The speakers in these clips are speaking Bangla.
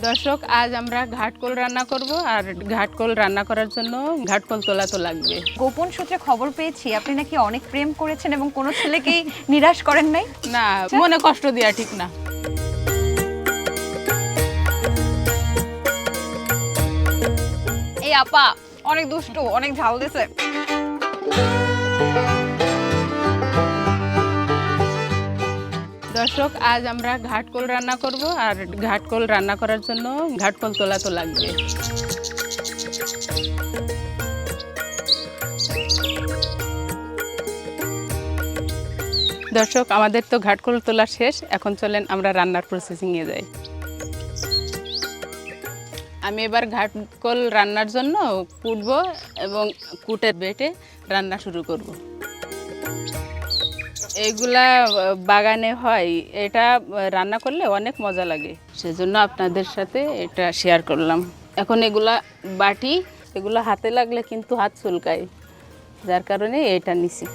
দর্শক, আজ আমরা ঘাটকোল রান্না করব। আর ঘাটকোল রান্না করার জন্য ঘাটকোল তোলা তো লাগবে। গোপন সূত্রে খবর পেয়েছি আপনি নাকি অনেক প্রেম করেছেন এবং কোনো ছেলেকেই নিরাশ করেন নাই। না, মনে কষ্ট দেওয়া ঠিক না। এই আপা অনেক দুষ্টু, অনেক ঝাল দিছে। দর্শক, আজ আমরা ঘাটকোল রান্না করব। আর ঘাটকোল রান্না করার জন্য ঘাটকোল তোলা তো লাগবে। দর্শক, আমাদের তো ঘাটকোল তোলা শেষ। এখন চলেন আমরা রান্নার প্রসেসিংয়ে যাই। আমি এবার ঘাটকোল রান্নার জন্য কুটবো এবং কুটে বেটে রান্না শুরু করব। এগুলা বাগানে হয়, এটা রান্না করলে অনেক মজা লাগে, সেজন্য আপনাদের সাথে এটা শেয়ার করলাম। এখন এগুলা বাটি, এগুলো হাতে লাগলে কিন্তু হাত চুলকায়, যার কারণে এটা নিছি।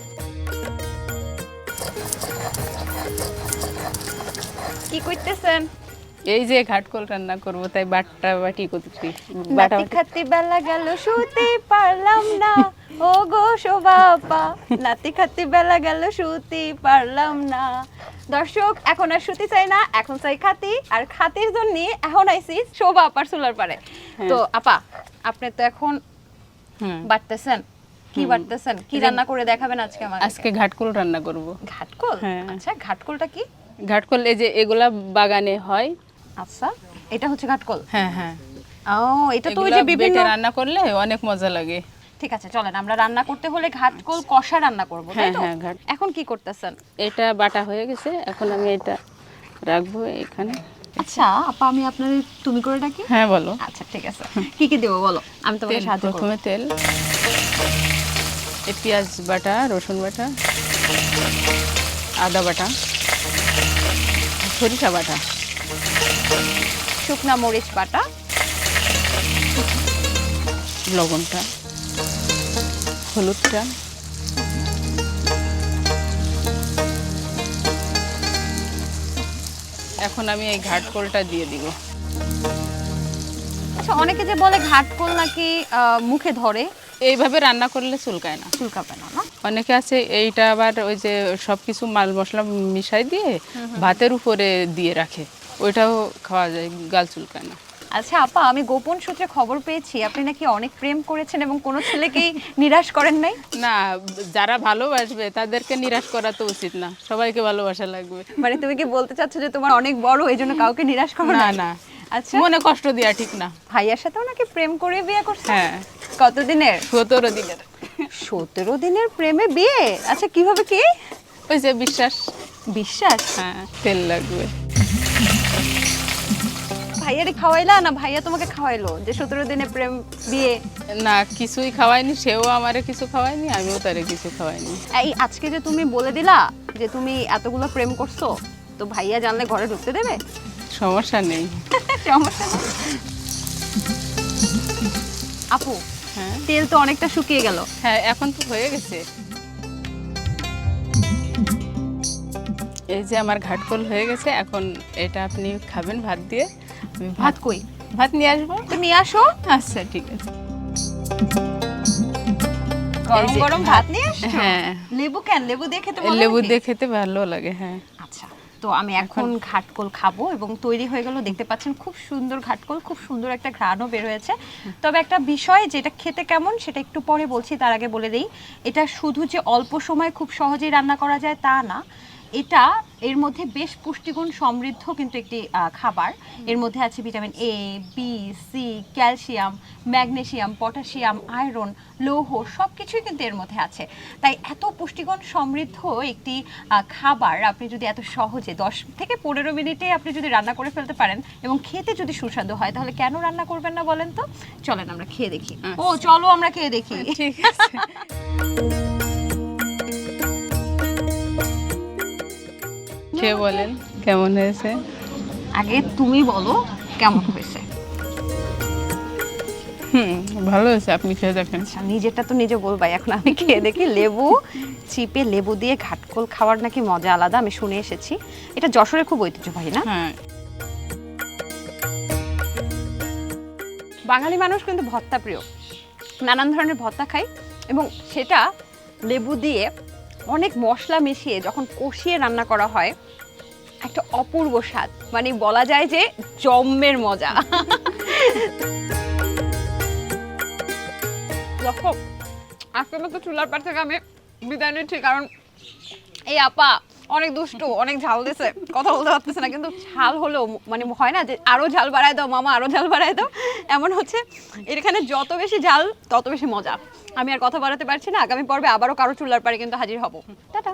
কি করতেছেন? এই যে ঘাটকোল রান্না করব, তাই বাটা বাটি করতেছি। নাতি খাতি বেলা গেল শুতে পারলাম না, ও গো শোভা আপা, নাতি খাতি বেলা গেল শুতে পারলাম না। দর্শক, এখন আর শুতে চাই না, এখন চাই খাতি। আর খাতির জন্য এখন আইছি শোভা আপার চুলার পারে। তো আপা, আপনি তো এখন বাটতেছেন, কি বাটতেছেন? কি রান্না করে দেখাবেন আজকে আমাকে? আজকে ঘাটকোল রান্না করব। ঘাটকোল? হ্যাঁ। আচ্ছা, ঘাটকোলটা কি? ঘাটকোল এই যে এগুলা বাগানে হয়। আচ্ছা, এটা হচ্ছে ঘাটকোল। হ্যাঁ হ্যাঁ, ও, এটা তো ওই যে বিভিন্ন বেটে রান্না করলে অনেক মজা লাগে। ঠিক আছে, চলেন আমরা রান্না করতে হলে ঘাটকোল কষা রান্না করব, তাই তো? হ্যাঁ হ্যাঁ। এখন কি করতেছেন? এটা বাটা হয়ে গেছে, এখন আমি এটা রাখবো এখানে। আচ্ছা আপা, আমি আপনাদের তুমি করে ডাকি? হ্যাঁ বলো। আচ্ছা ঠিক আছে, কি কি দেবো বলো, আমি তোমাকে সাহায্য করব। প্রথমে তেল, এই পেঁয়াজ বাটা, রসুন বাটা, আদা বাটা, সরিষা বাটা, শুকনা মরিচ বাটা, লবণটা, হলুদটা, এখন আমি এই ঘাটকোলটা দিয়ে দিব। আচ্ছা, অনেকে যে বলে ঘাটকোল নাকি মুখে ধরে, এইভাবে রান্না করলে চুলকায় না। চুলকাবে না? না, অনেকে আছে এইটা আবার ওই যে সবকিছু মাল মশলা মিশাই দিয়ে ভাতের উপরে দিয়ে রাখে, ওইটাও খাওয়া যায়, গাল চুলকায় না। আচ্ছা আপা, আমি গোপন সূত্রে খবর পেয়েছি আপনি নাকি অনেক প্রেম করেছেন এবং কোনো ছেলেকেই নিরাশ করেন নাই। না, যারা ভালোবাসবে তাদেরকে নিরাশ করা তো উচিত না, সবাইকে ভালোবাসা লাগবে। মানে তুমি কি বলতে চাচ্ছ যে তোমার অনেক বড়, এই জন্য কাউকে নিরাশ করো না না? না, আচ্ছা, মনে কষ্ট দেওয়া ঠিক না। ভাইয়ার সাথেও নাকি প্রেম করে বিয়ে করছে? হ্যাঁ, কতদিনের? 17 দিনের। 17 দিনের প্রেমে বিয়ে? আচ্ছা, কিভাবে কি? ওই যে বিশ্বাস। বিশ্বাস? হ্যাঁ, তেল লাগবে। ভাইয়ারে খাওয়াইলা না ভাইয়া তোমাকে খাওয়াইলো যে 17 দিনে প্রেম বিয়ে? না, কিছুই খাওয়ায়নি, সেও আমারে কিছু খাওয়ায়নি, আমিও তারে কিছু খাওয়াইনি। এই আজকে যে তুমি বলে দিলা যে তুমি এতগুলো প্রেম করছো, তো ভাইয়া জানলে ঘরে ঢুকতে দেবে? সমস্যা নেই। সমস্যা নেই। আপু, হ্যাঁ তেল তো অনেকটা শুকিয়ে গেল। হ্যাঁ, এখন তো হয়ে গেছে। এই যে আমার ঘাটকোল হয়ে গেছে, এখন এটা আপনি খাবেন ভাত দিয়ে। আমি ভাত কই? ভাত নিয়ে আসবো। তো নিয়ে আসো। আচ্ছা ঠিক আছে। গরম এই যে গরম ভাত নিয়ে আসছো? হ্যাঁ। লেবু কেন? লেবু দিয়ে খেতে মজা লেবু নাকি? দিয়ে খেতে ভালো লাগে। হ্যাঁ। আচ্ছা, তো আমি এখন ঘাটকোল খাবো এবং তৈরি হয়ে গেল। দেখতে পাচ্ছেন খুব সুন্দর ঘাটকোল, খুব সুন্দর একটা ঘ্রাণও বের হয়েছে। তবে একটা বিষয়, যেটা খেতে কেমন সেটা একটু পরে বলছি, তার আগে বলে দেই, এটা শুধু যে অল্প সময়ে খুব সহজেই রান্না করা যায় তা না, এটা এর মধ্যে বেশ পুষ্টিগুণ সমৃদ্ধ কিন্তু একটি খাবার। এর মধ্যে আছে vitamin A, B, C, calcium, magnesium, potassium, iron, লৌহ, সব কিছুই কিন্তু এর মধ্যে আছে। তাই এত পুষ্টিগুণ সমৃদ্ধ একটি খাবার আপনি যদি এত সহজে 10 থেকে 15 মিনিটে আপনি যদি রান্না করে ফেলতে পারেন এবং খেতে যদি সুস্বাদু হয়, তাহলে কেন রান্না করবেন না বলেন তো? চলেন আমরা খেয়ে দেখি। ও চলো আমরা খেয়ে দেখি। ঠিক আছে। খেয়ে বলেন কেমন হয়েছে। আগে তুমি বলো কেমন হয়েছে। ভালো হয়েছে, আপনি খেয়ে দেখেন। আচ্ছা, নিজেরটা তো নিজে বলবাই, এখন আমি খেয়ে দেখি। লেবু চিপে লেবু দিয়ে ঘাটকোল খাওয়ার নাকি মজা আলাদা, আমি শুনে এসেছি। এটা যশোরে খুব ঐতিহ্যবাহী না? হ্যাঁ, বাঙালি মানুষ কিন্তু ভর্তা প্রিয়, নানান ধরনের ভর্তা খাই এবং সেটা লেবু দিয়ে অনেক মশলা মিশিয়ে যখন কষিয়ে রান্না করা হয় একটা অপূর্ব স্বাদ, মানে বলা যায় যে জম্মের মজা। দেখো আজকের মতো চুলার পার থেকে আমি বিদায় নিচ্ছি, কারণ এই আপা অনেক দুষ্টু, অনেক ঝাল দিছে, কথা বলতে পারতেছে না, কিন্তু ঝাল হলেও মানে হয় না যে আরো ঝাল বাড়ায় দাও মামা, আরো ঝাল বাড়ায় দাও, এমন হচ্ছে। এখানে যত বেশি ঝাল তত বেশি মজা। আমি আর কথা বাড়াতে পারছি না, আগামী পর্বে আবারও কারো চুলার পাড়ে কিন্তু হাজির হব। টাটা।